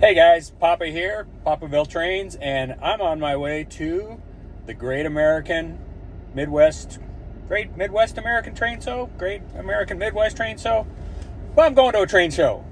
Hey guys, Papa here, Papaville Trains, and I'm on my way to the Great American Midwest American Train Show, Great American Midwest Train Show. Well, I'm going to a train show.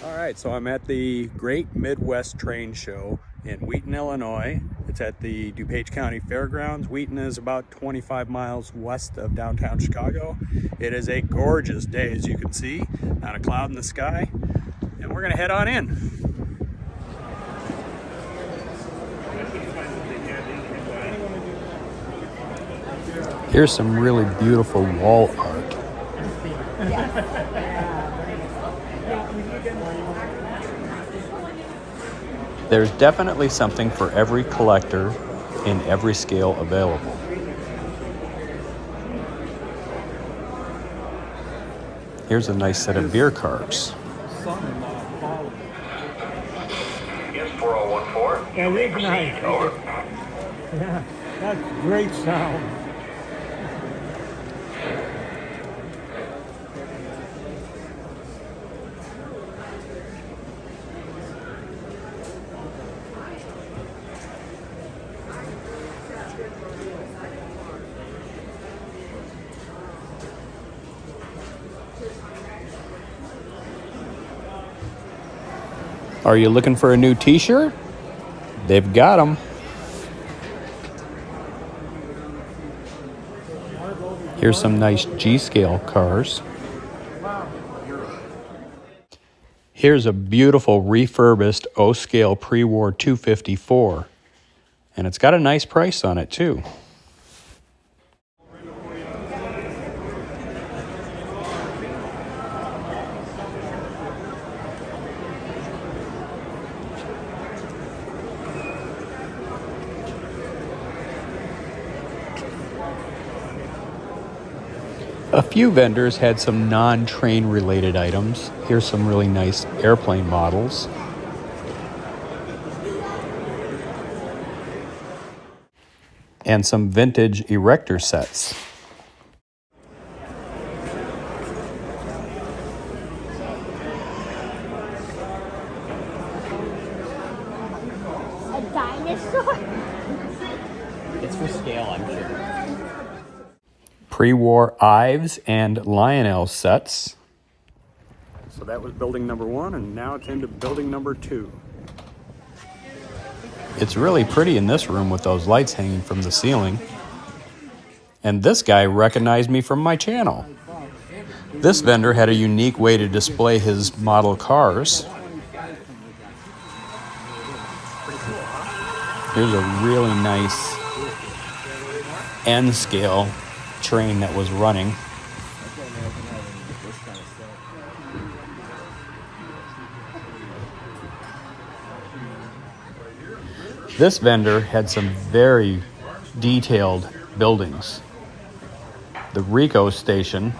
Alright, so I'm at the Great Midwest Train Show in Wheaton, Illinois. It's at the DuPage County Fairgrounds. Wheaton is about 25 miles west of downtown Chicago. It is a gorgeous day, as you can see, not a cloud in the sky, and we're gonna head on in. Here's some really beautiful wall art. There's definitely something for every collector in every scale available. Here's a nice set of beer cars. Yes, 4014. Yeah, it is nice. Over. Yeah, that's great sound. Are you looking for a new t-shirt? They've got them. Here's some nice G-scale cars. Here's a beautiful refurbished O-scale pre-war 254. And it's got a nice price on it too. A few vendors had some non-train related items. Here's some really nice airplane models. And some vintage erector sets. A dinosaur? It's for scale, I'm sure. Pre-war Ives and Lionel sets. So that was building number 1, and now it's into building number 2. It's really pretty in this room with those lights hanging from the ceiling. And this guy recognized me from my channel. This vendor had a unique way to display his model cars. Here's a really nice N-scale train that was running. This vendor had some very detailed buildings. The Rico station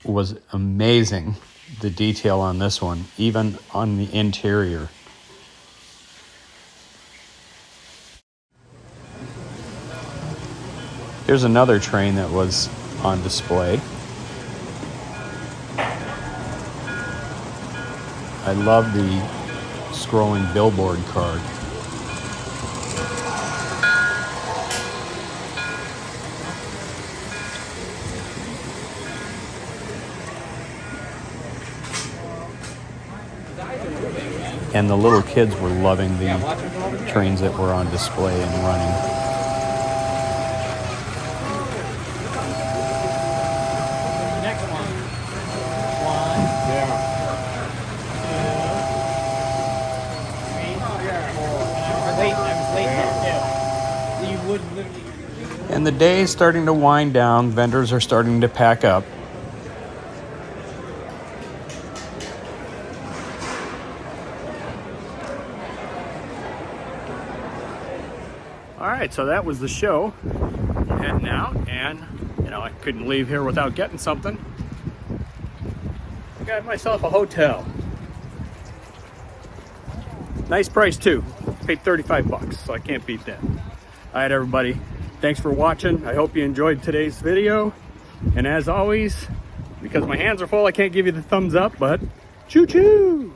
was amazing, the detail on this one, even on the interior. Here's another train that was on display. I love the scrolling billboard card. And the little kids were loving the trains that were on display and running. And the day is starting to wind down. Vendors are starting to pack up. All right, so that was the show. Heading out, and I couldn't leave here without getting something. I got myself a hotel. Nice price too. Paid 35 bucks, so I can't beat that. All right, everybody. Thanks for watching. I hope you enjoyed today's video. And as always, because my hands are full, I can't give you the thumbs up, but choo-choo!